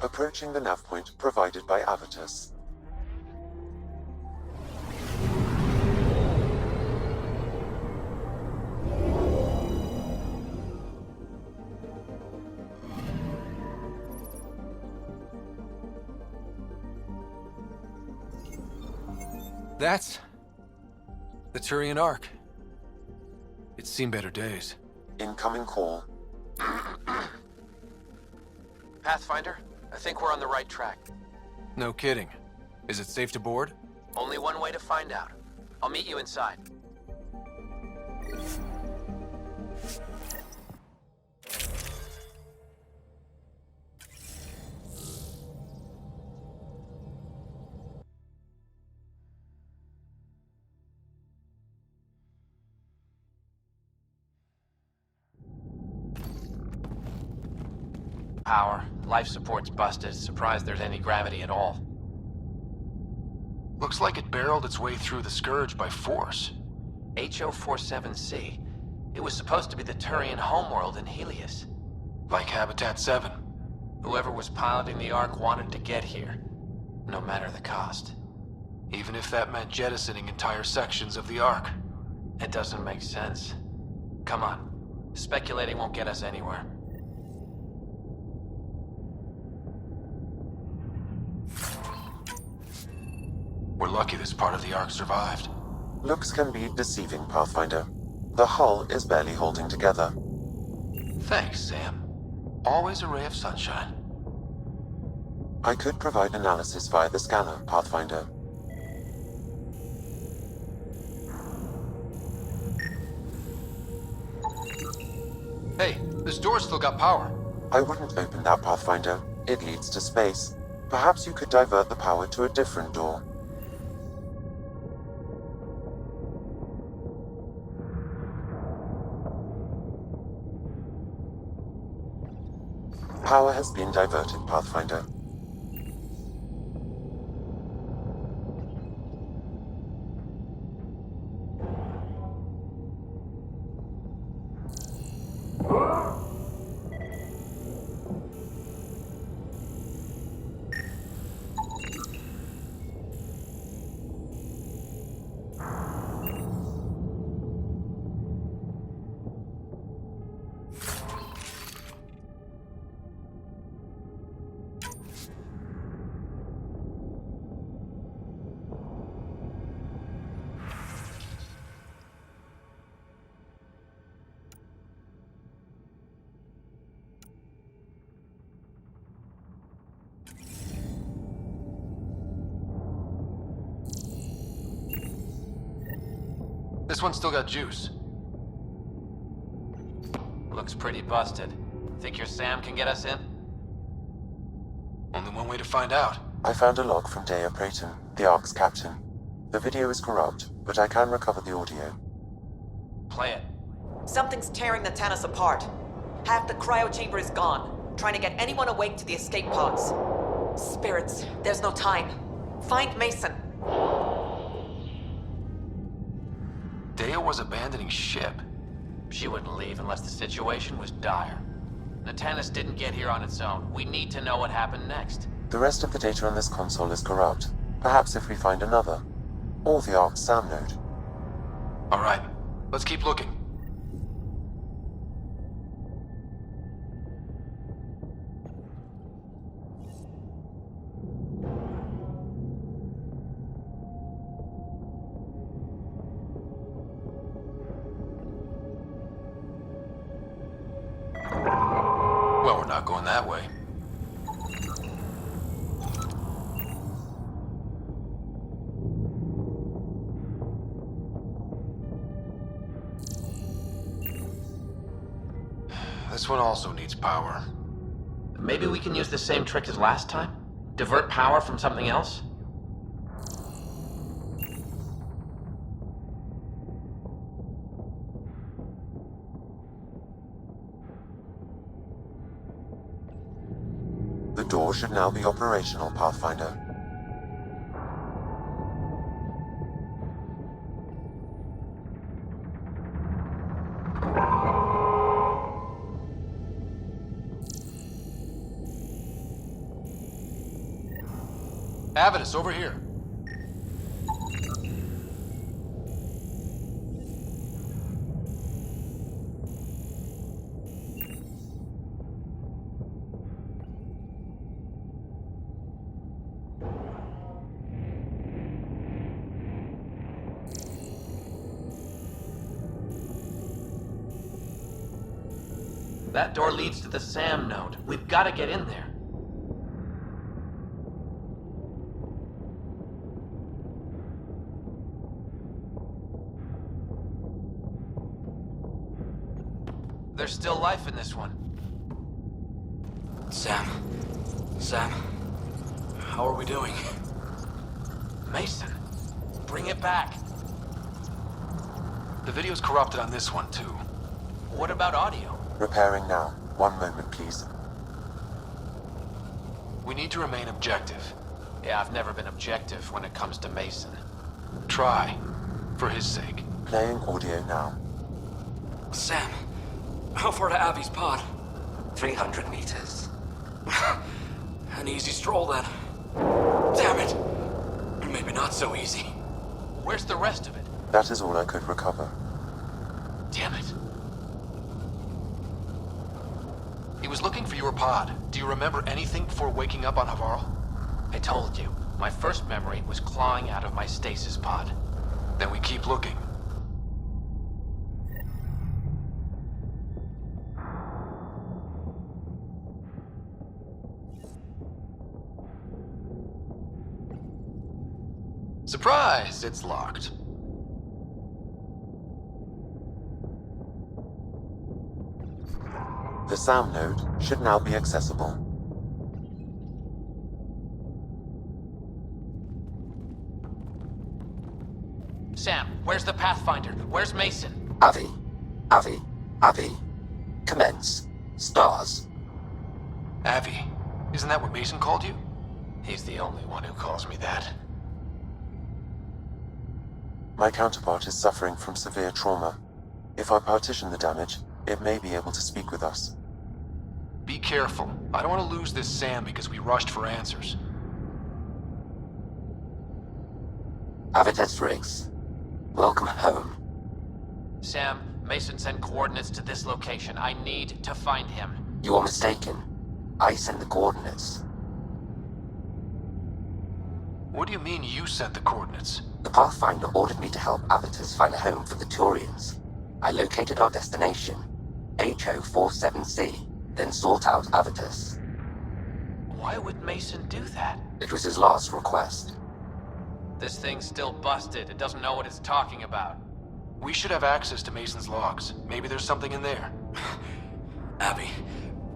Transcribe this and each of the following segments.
Approaching the nav point provided by Avitus. That's the Turian Ark. It's seen better days. Incoming call. Pathfinder, I think we're on the right track. No kidding. Is it safe to board? Only one way to find out. I'll meet you inside. Power. Life support's busted. Surprised there's any gravity at all. Looks like it barreled its way through the Scourge by force. HO-47C. It was supposed to be the Turian homeworld in Helios. Like Habitat 7. Whoever was piloting the Ark wanted to get here, no matter the cost. Even if that meant jettisoning entire sections of the Ark. It doesn't make sense. Come on. Speculating won't get us anywhere. We're lucky this part of the Ark survived. Looks can be deceiving, Pathfinder. The hull is barely holding together. Thanks, Sam. Always a ray of sunshine. I could provide analysis via the scanner, Pathfinder. Hey, this door's still got power. I wouldn't open that, Pathfinder. It leads to space. Perhaps you could divert the power to a different door. Power has been diverted, Pathfinder. This one's still got juice. Looks pretty busted. Think your Sam can get us in? Only one way to find out. I found a log from Dea Prayton, the Ark's captain. The video is corrupt, but I can recover the audio. Play it. Something's tearing the Tannis apart. Half the cryo chamber is gone, trying to get anyone awake to the escape pods. Spirits, there's no time. Find Mason. Dea was abandoning ship. She wouldn't leave unless the situation was dire. The Tannis didn't get here on its own. We need to know what happened next. The rest of the data on this console is corrupt. Perhaps if we find another. Or the Ark's SAM node. Alright, let's keep looking. Well, we're not going that way. This one also needs power. Maybe we can use the same trick as last time? Divert power from something else? The door should now be operational, Pathfinder. Avidus, over here. That door leads to the SAM node. We've got to get in there. There's still life in this one. Sam, how are we doing? Mason, bring it back. The video's corrupted on this one, too. What about audio? Repairing now. One moment, please. We need to remain objective. Yeah, I've never been objective when it comes to Mason. Try. For his sake. Playing audio now. Sam, how far to Abby's pod? 300 meters. An easy stroll then. Damn it! Maybe not so easy. Where's the rest of it? That is all I could recover. Damn it. He was looking for your pod. Do you remember anything before waking up on Havarl? I told you, my first memory was clawing out of my stasis pod. Then we keep looking. Surprise! It's locked. The SAM node should now be accessible. Sam, where's the Pathfinder? Where's Mason? Avi. Commence. Stars. Avi, isn't that what Mason called you? He's the only one who calls me that. My counterpart is suffering from severe trauma. If I partition the damage, it may be able to speak with us. Be careful. I don't want to lose this Sam because we rushed for answers. Avitus Riggs. Welcome home. Sam, Mason sent coordinates to this location. I need to find him. You are mistaken. I sent the coordinates. What do you mean you sent the coordinates? The Pathfinder ordered me to help Avitus find a home for the Turians. I located our destination, HO47C, then sought out Avitus. Why would Mason do that? It was his last request. This thing's still busted. It doesn't know what it's talking about. We should have access to Mason's logs. Maybe there's something in there. Abby,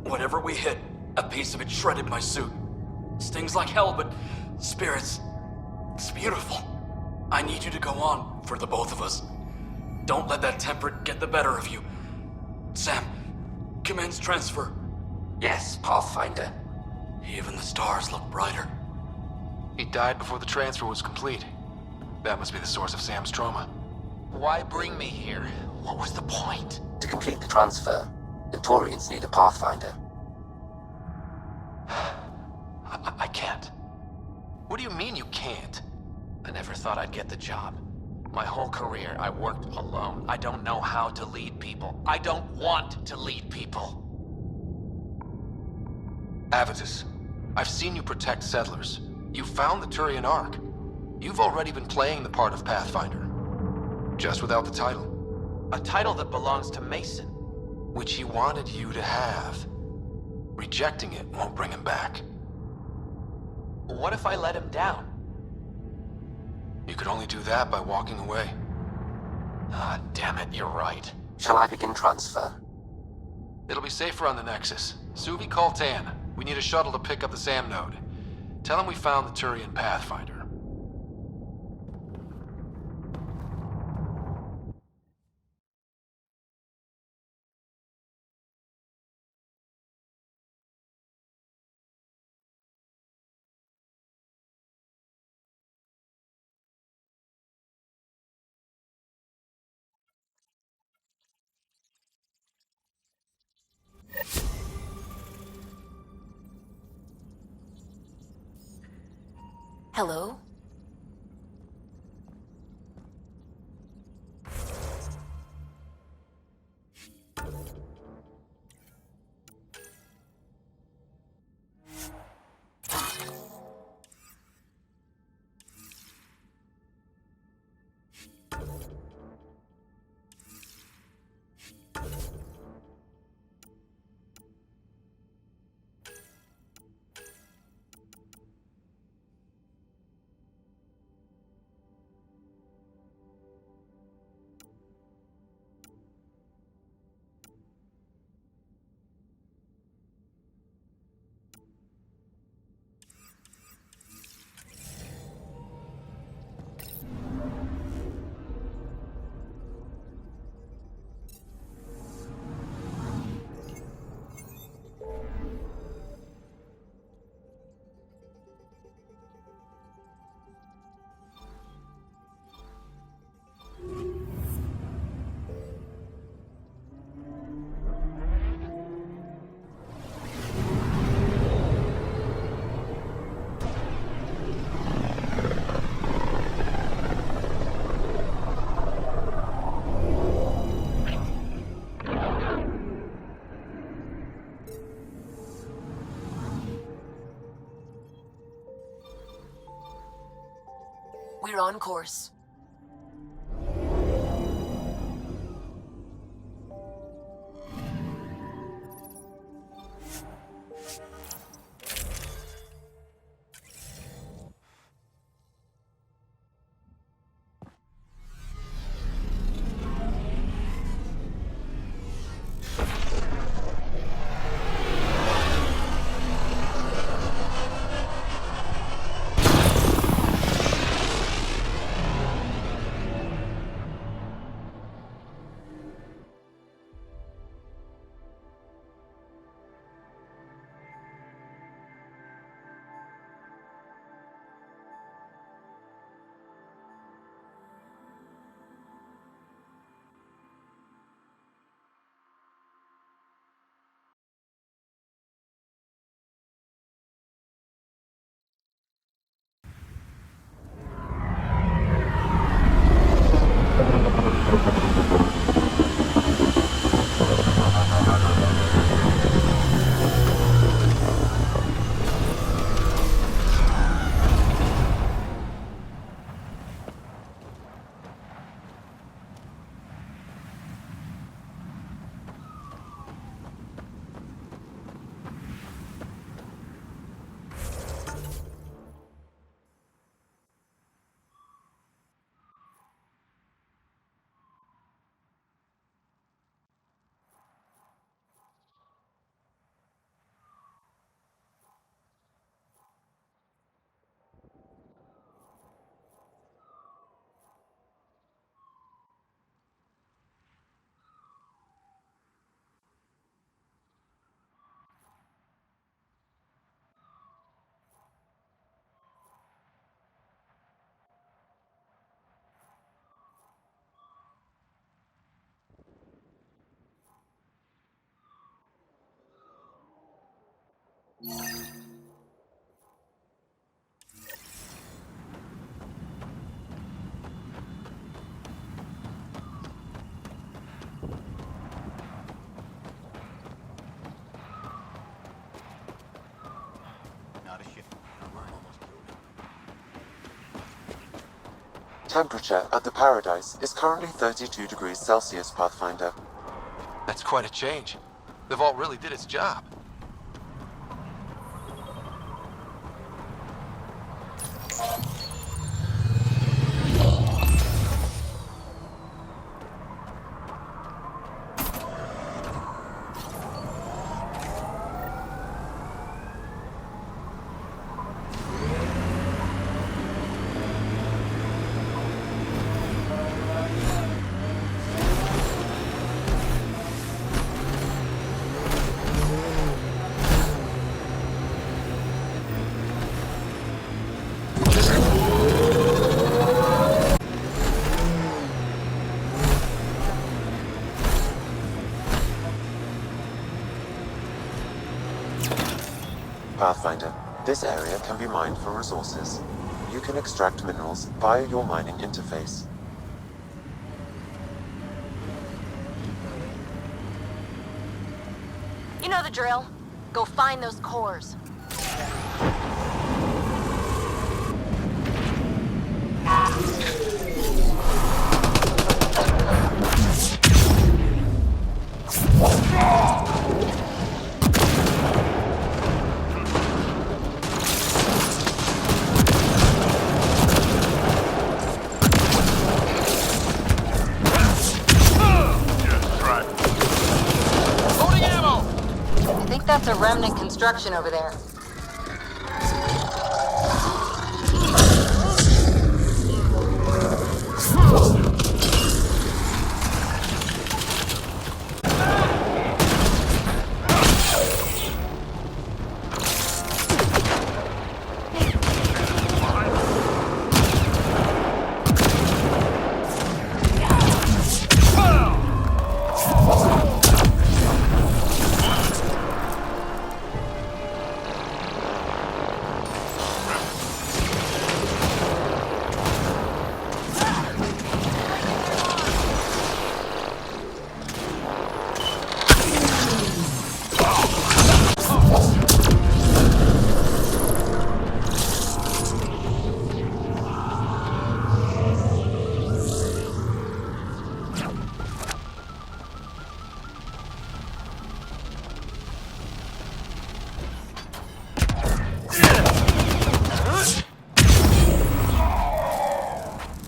whatever we hit, a piece of it shredded my suit. Stings like hell, but spirits, it's beautiful. I need you to go on for the both of us. Don't let that temperate get the better of you. Sam, commence transfer. Yes, Pathfinder. Even the stars look brighter. He died before the transfer was complete. That must be the source of Sam's trauma. Why bring me here? What was the point? To complete the transfer, the Turians need a Pathfinder. I can't. What do you mean you can't? I never thought I'd get the job. My whole career, I worked alone. I don't know how to lead people. I don't want to lead people. Avitus, I've seen you protect settlers. You found the Turian Ark. You've already been playing the part of Pathfinder. Just without the title. A title that belongs to Mason. Which he wanted you to have. Rejecting it won't bring him back. What if I let him down? You could only do that by walking away. Ah, damn it, you're right. Shall I begin transfer? It'll be safer on the Nexus. Suvi, call Tan. We need a shuttle to pick up the SAM node. Tell him we found the Turian Pathfinder. Hello? We're on course. Temperature at the Paradise is currently 32 degrees Celsius, Pathfinder. That's quite a change. The vault really did its job. Pathfinder, this area can be mined for resources. You can extract minerals via your mining interface. You know the drill. Go find those cores. I think that's a remnant construction over there.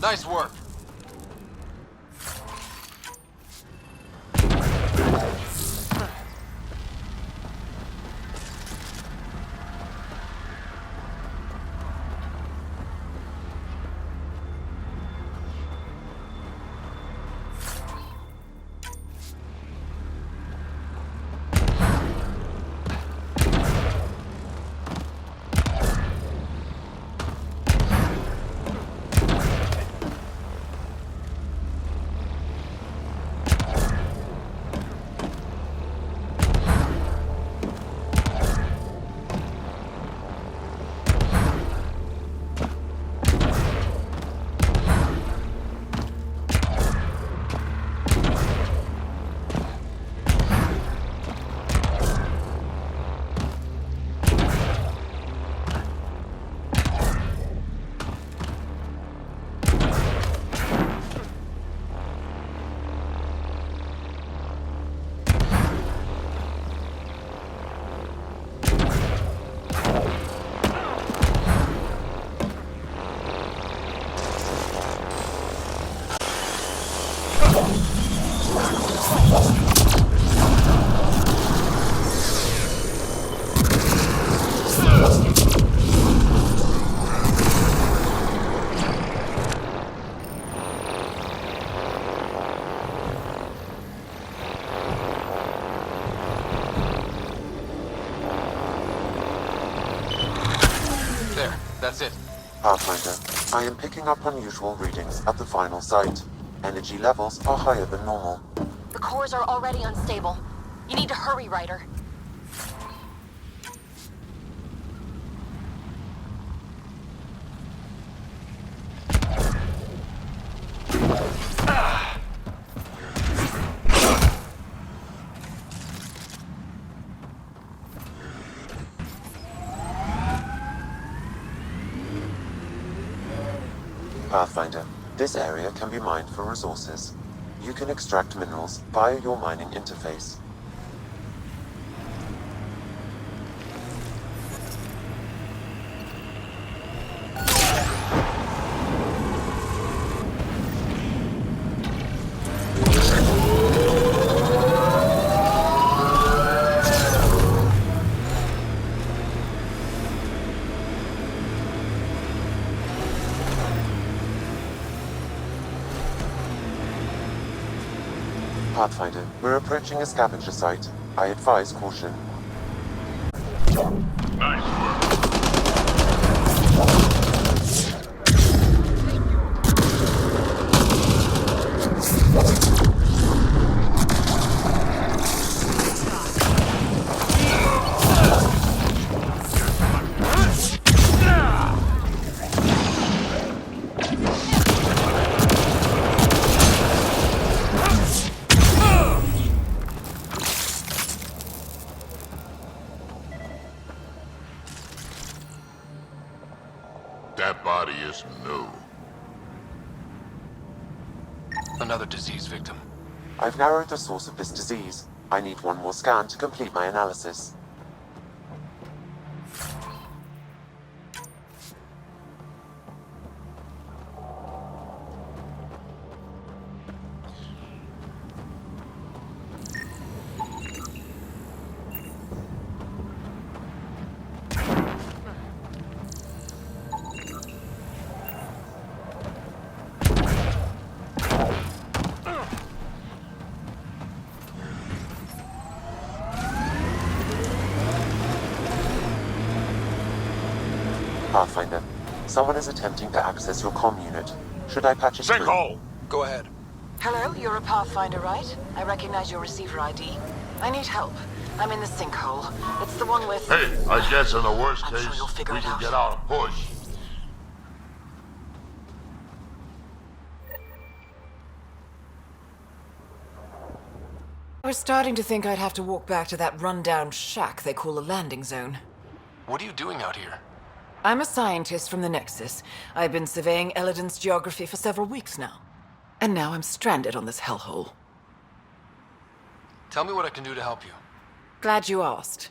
Nice work. There, that's it. Pathfinder, I am picking up unusual readings at the final site. Energy levels are higher than normal. The cores are already unstable. You need to hurry, Ryder. Pathfinder, this area can be mined for resources. You can extract minerals via your mining interface. Pathfinder, we're approaching a scavenger site. I advise caution. body is new. Another disease victim. I've narrowed the source of this disease. I need one more scan to complete my analysis. Pathfinder, someone is attempting to access your comm unit. Should I patch it through? Sinkhole! Go ahead. Hello, you're a Pathfinder, right? I recognize your receiver ID. I need help. I'm in the sinkhole. It's the one with... Hey, I guess in the worst I'm case, sure you'll figure we it can out. get out and push. I was starting to think I'd have to walk back to that rundown shack they call a landing zone. What are you doing out here? I'm a scientist from the Nexus. I've been surveying Eladin's geography for several weeks now. And now I'm stranded on this hellhole. Tell me what I can do to help you. Glad you asked.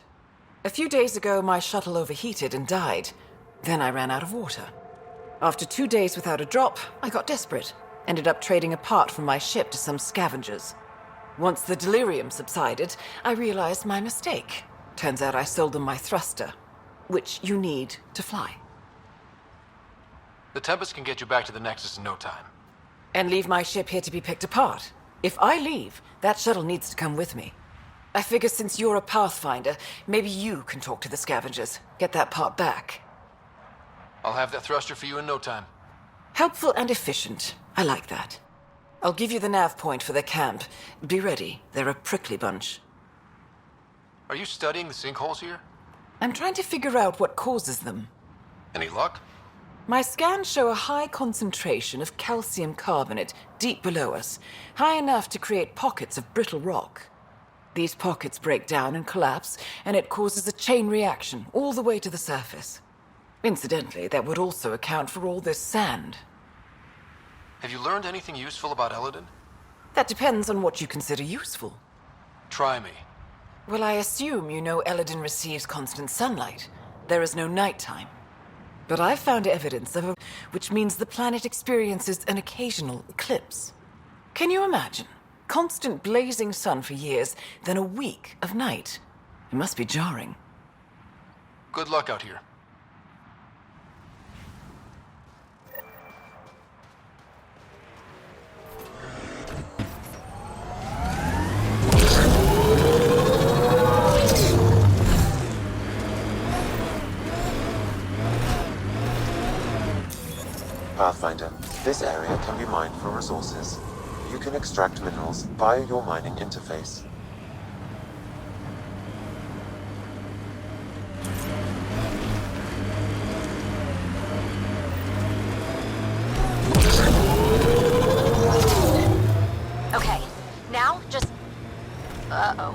A few days ago, my shuttle overheated and died. Then I ran out of water. After 2 days without a drop, I got desperate. Ended up trading a part from my ship to some scavengers. Once the delirium subsided, I realized my mistake. Turns out I sold them my thruster, which you need to fly. The Tempest can get you back to the Nexus in no time. And leave my ship here to be picked apart. If I leave, that shuttle needs to come with me. I figure since you're a Pathfinder, maybe you can talk to the scavengers. Get that part back. I'll have that thruster for you in no time. Helpful and efficient. I like that. I'll give you the nav point for their camp. Be ready. They're a prickly bunch. Are you studying the sinkholes here? I'm trying to figure out what causes them. Any luck? My scans show a high concentration of calcium carbonate deep below us, high enough to create pockets of brittle rock. These pockets break down and collapse, and it causes a chain reaction all the way to the surface. Incidentally, that would also account for all this sand. Have you learned anything useful about Eladin? That depends on what you consider useful. Try me. Well, I assume you know Eladin receives constant sunlight. There is no nighttime. But I've found evidence of which means the planet experiences an occasional eclipse. Can you imagine? Constant blazing sun for years, then a week of night. It must be jarring. Good luck out here. Pathfinder, this area can be mined for resources. You can extract minerals via your mining interface. Okay, now just... Uh-oh.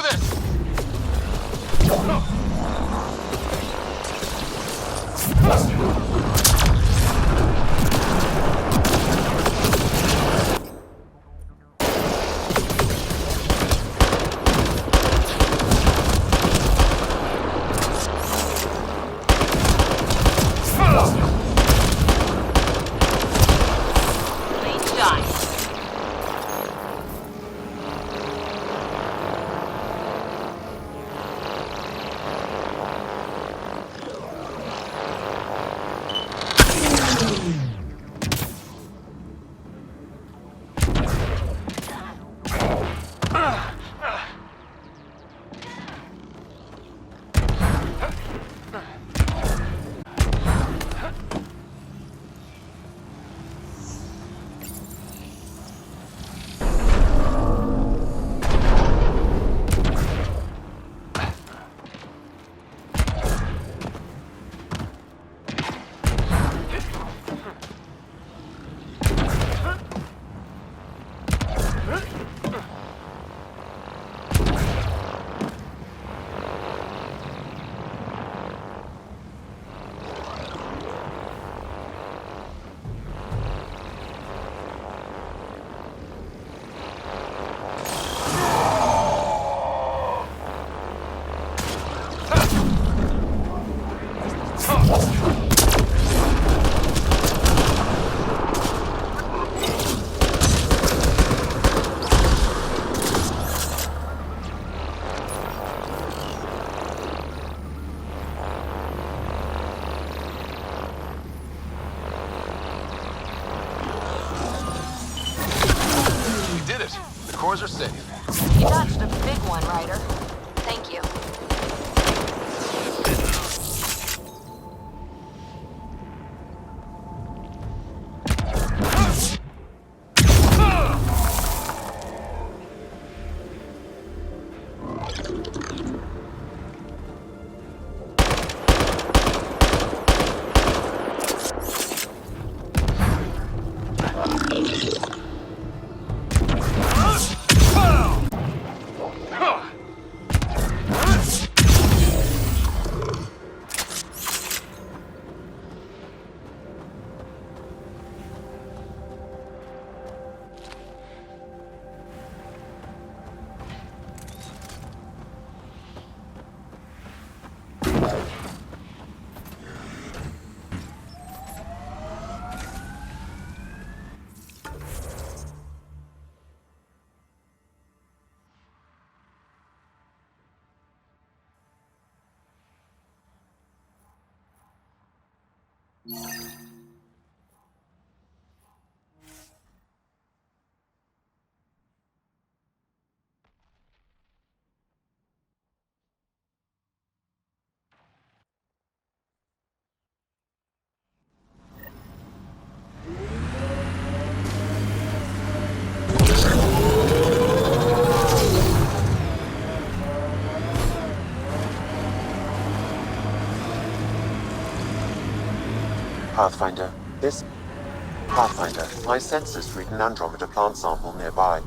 this! Cores are safe. You dodged a big one, Ryder. Thank you. Pathfinder, my sensors read an Andromeda plant sample nearby.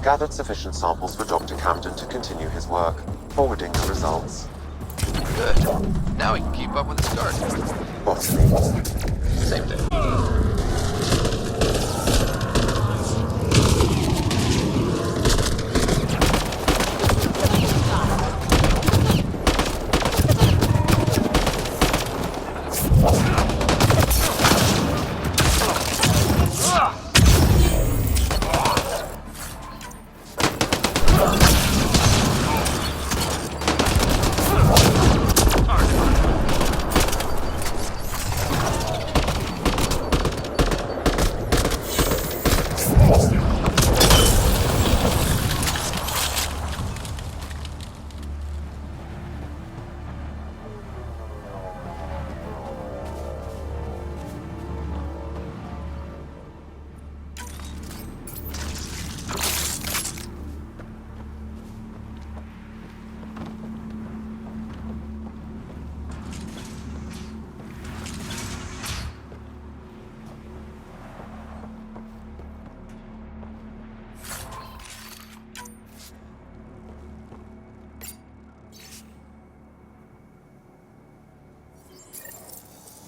Gathered sufficient samples for Dr. Camden to continue his work, forwarding the results. Good. Now we can keep up with the start. Botany. Same day.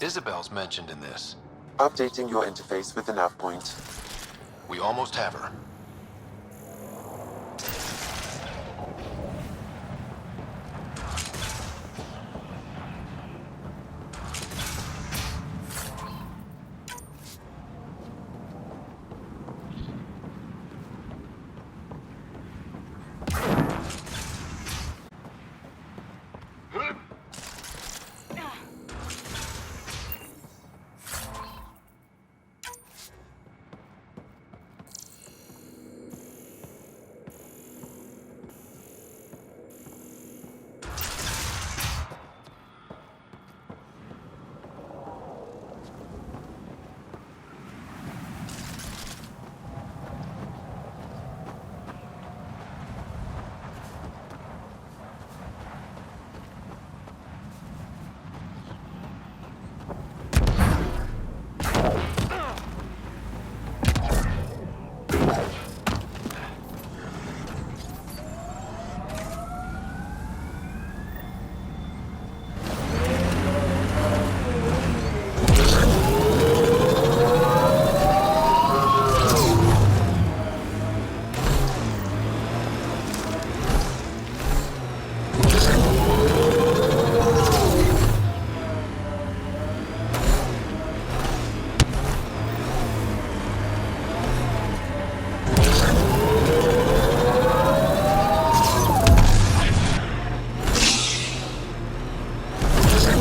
Isabel's mentioned in this. Updating your interface with the nav point. We almost have her.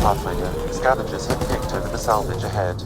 Pathfinder, scavengers have picked over the salvage ahead.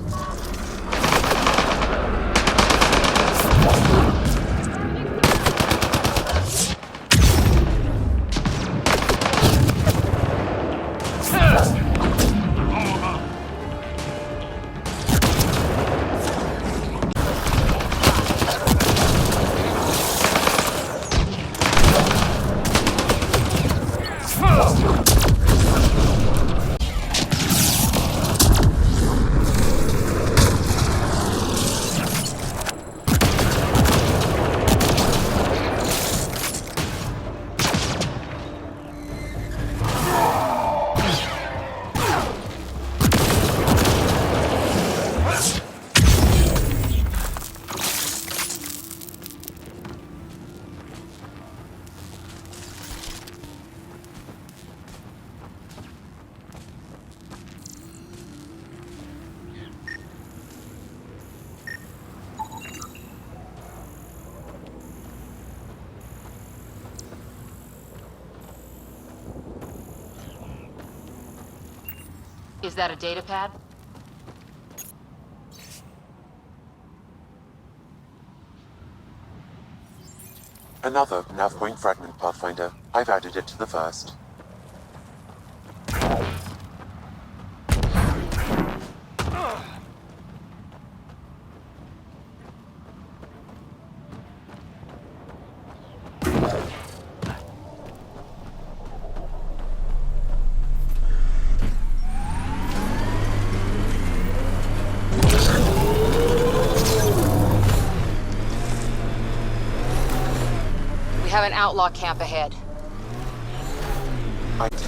Is that a data pad? Another nav point fragment, Pathfinder. I've added it to the first. We have an outlaw camp ahead. I did.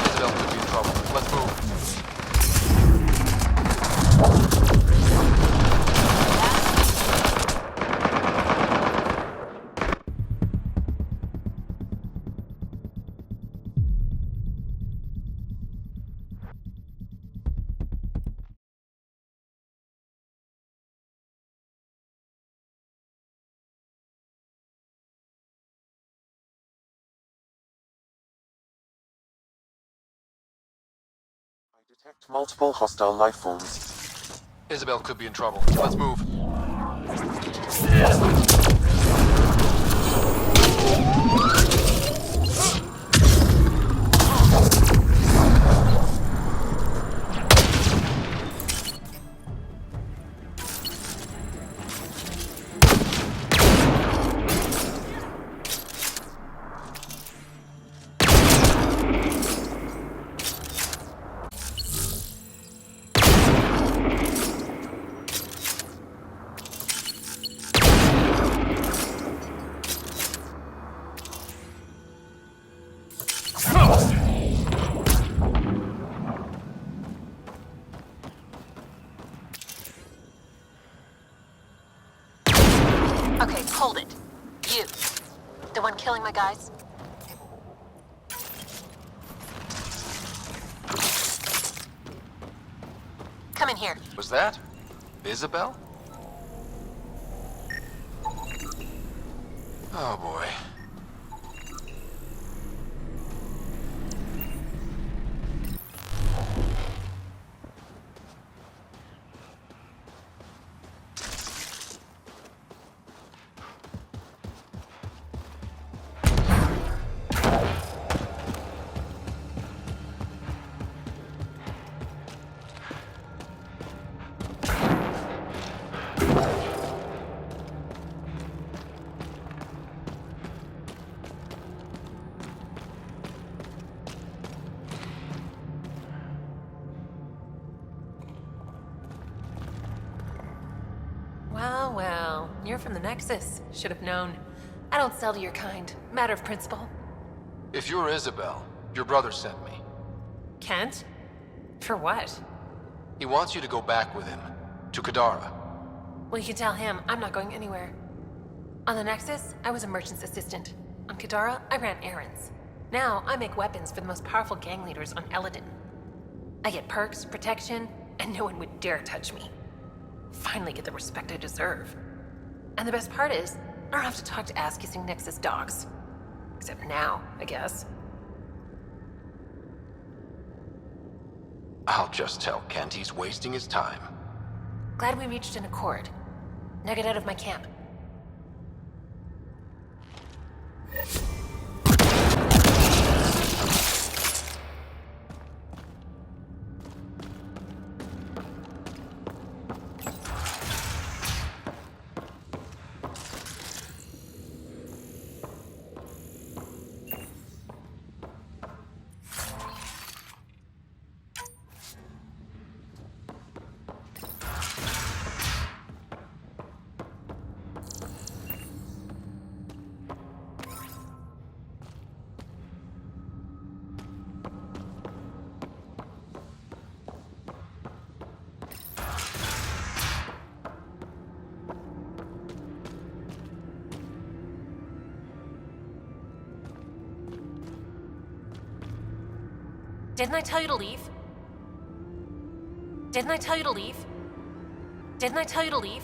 Isabel could be in trouble. Let's move. Detect multiple hostile life forms. Isabel could be in trouble. Let's move. Hold it. You. The one killing my guys? Come in here. Was that Isabel? Oh boy. Well, well. You're from the Nexus. Should have known. I don't sell to your kind. Matter of principle. If you're Isabel, your brother sent me. Kent? For what? He wants you to go back with him, to Kadara. Well, you can tell him I'm not going anywhere. On the Nexus, I was a merchant's assistant. On Kadara, I ran errands. Now, I make weapons for the most powerful gang leaders on Eladin. I get perks, protection, and no one would dare touch me. Finally get the respect I deserve. And the best part is, I don't have to talk to ass-kissing Nexus dogs. Except now, I guess. I'll just tell Kent he's wasting his time. Glad we reached an accord. Now get out of my camp. Didn't I tell you to leave? Didn't I tell you to leave? Didn't I tell you to leave?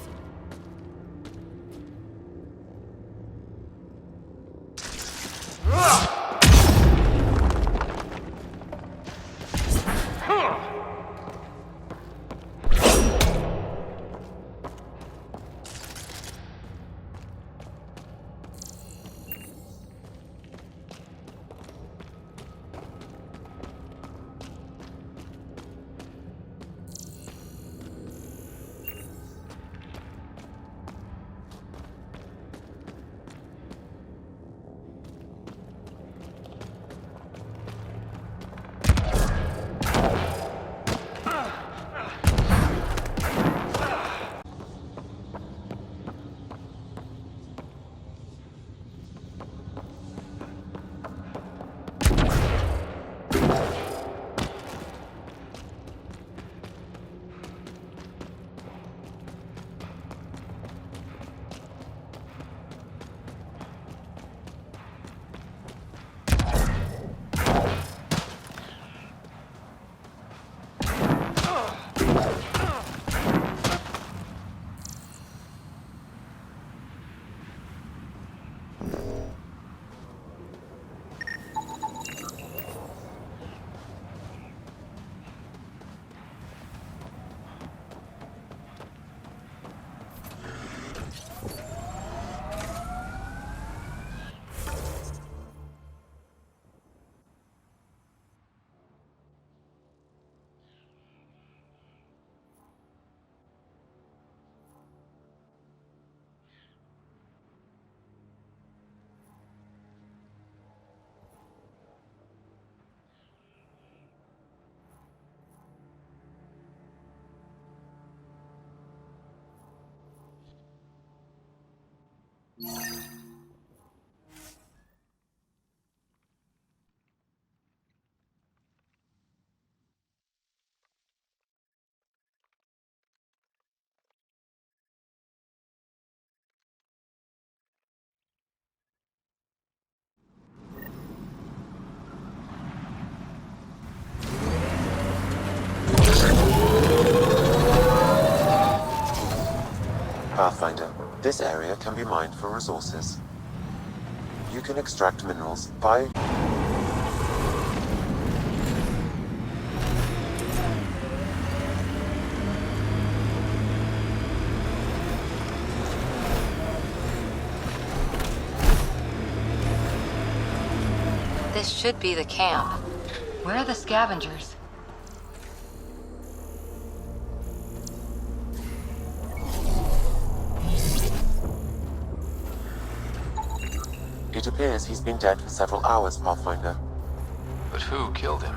Pathfinder. This area can be mined for resources. You can extract minerals by... This should be the camp. Where are the scavengers? It appears he's been dead for several hours, Pathfinder. But who killed him?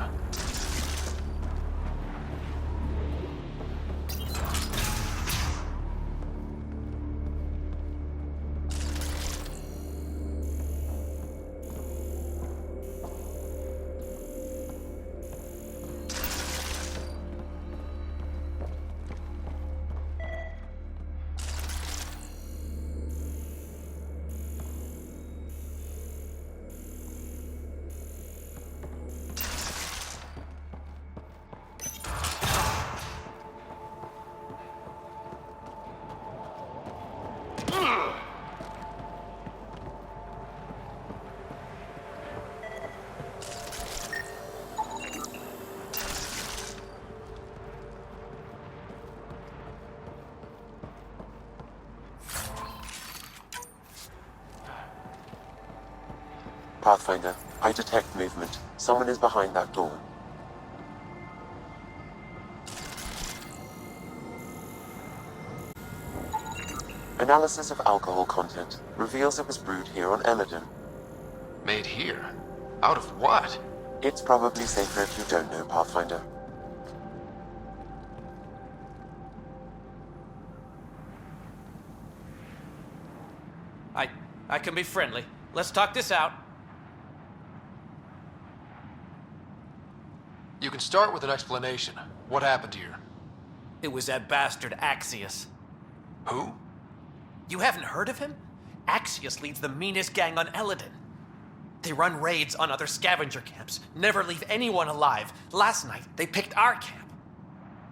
Pathfinder, I detect movement. Someone is behind that door. Analysis of alcohol content reveals it was brewed here on Eladin. Made here? Out of what? It's probably safer if you don't know, Pathfinder. I can be friendly. Let's talk this out. You can start with an explanation. What happened here? It was that bastard Axius. Who? You haven't heard of him? Axius leads the meanest gang on Eladin. They run raids on other scavenger camps, never leave anyone alive. Last night, they picked our camp.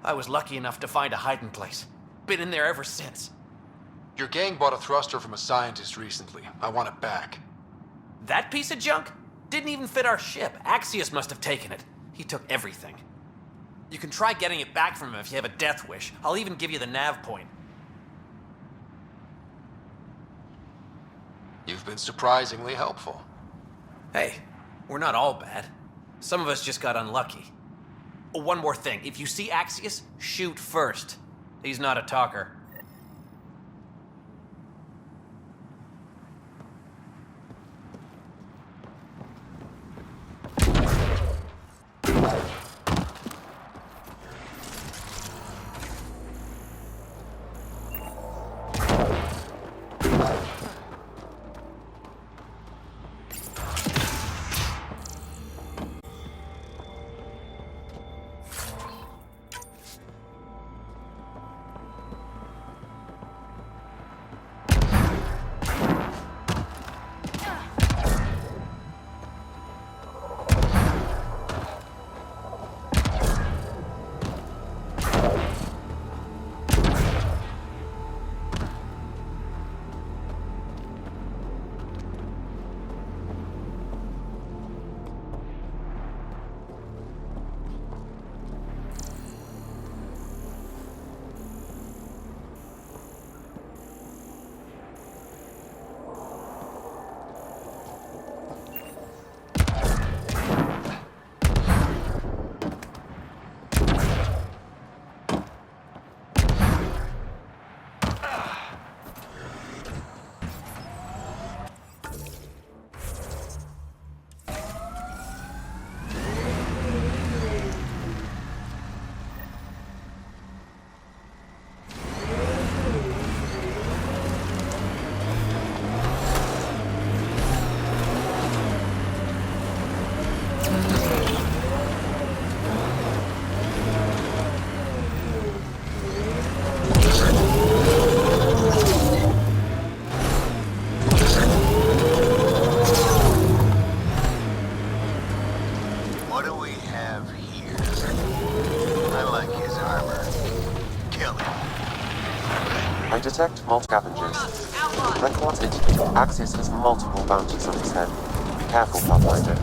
I was lucky enough to find a hiding place. Been in there ever since. Your gang bought a thruster from a scientist recently. I want it back. That piece of junk? Didn't even fit our ship. Axius must have taken it. He took everything. You can try getting it back from him if you have a death wish. I'll even give you the nav point. You've been surprisingly helpful. Hey, we're not all bad. Some of us just got unlucky. Oh, one more thing. If you see Axius, shoot first. He's not a talker. I like his armor. Kill him. I detect multiple scavengers. Records indicate Axios has multiple bounties on his head. Be careful, Pathfinder.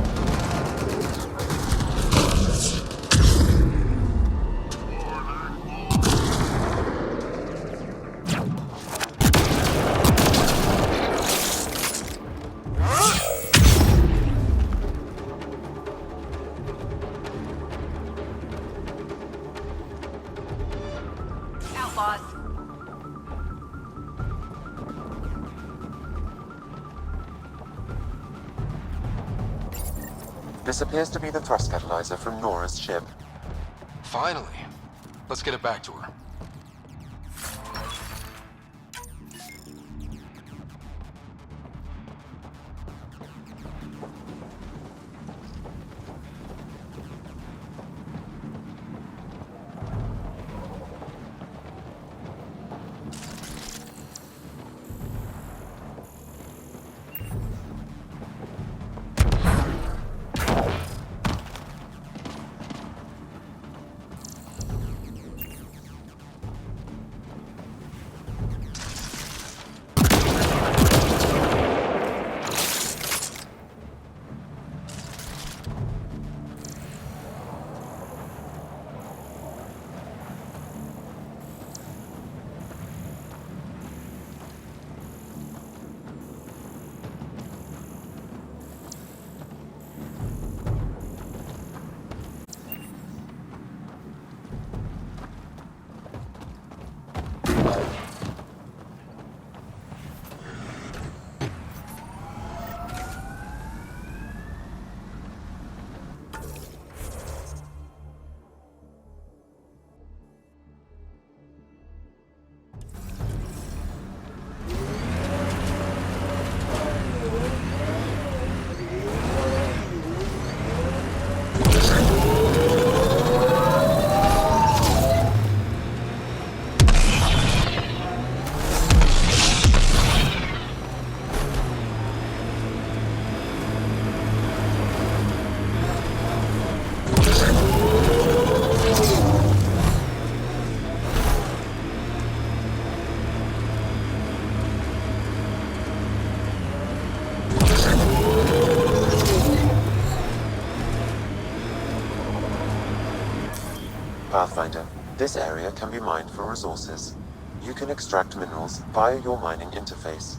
This appears to be the thrust catalyzer from Nora's ship. Finally. Let's get it back to her. Pathfinder, this area can be mined for resources. You can extract minerals via your mining interface.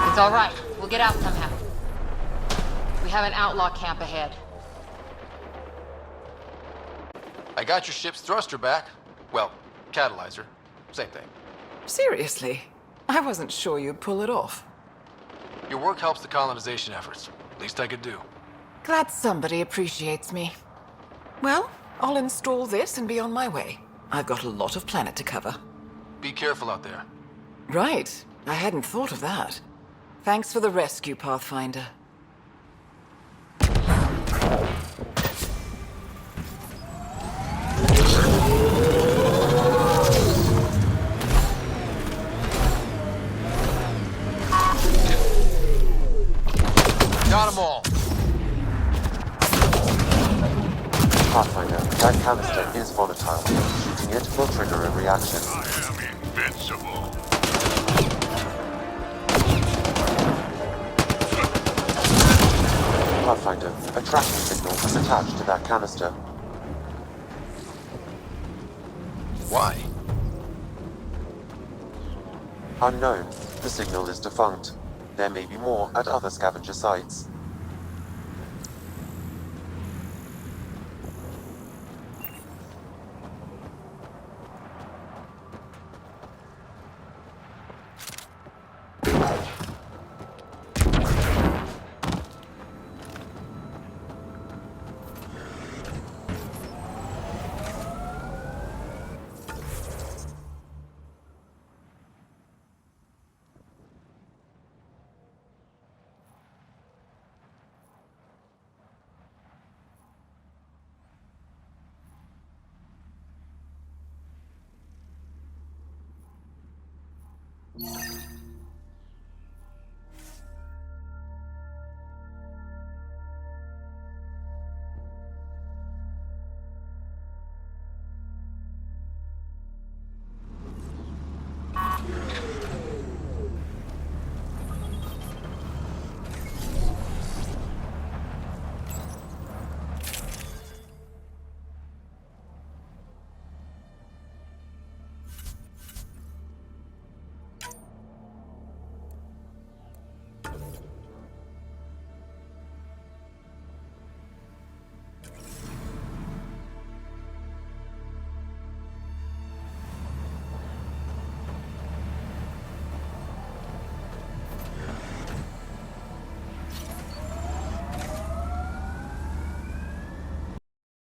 It's all right. We'll get out somehow. We have an outlaw camp ahead. I got your ship's thruster back. Well, catalyzer. Same thing. Seriously? I wasn't sure you'd pull it off. Your work helps the colonization efforts. Least I could do. Glad somebody appreciates me. Well, I'll install this and be on my way. I've got a lot of planet to cover. Be careful out there. Right. I hadn't thought of that. Thanks for the rescue, Pathfinder. Got 'em all. Pathfinder, that canister is volatile. Shooting it will trigger a reaction. I am invincible. Pathfinder, a tracking signal is attached to that canister. Why? Unknown. The signal is defunct. There may be more at other scavenger sites.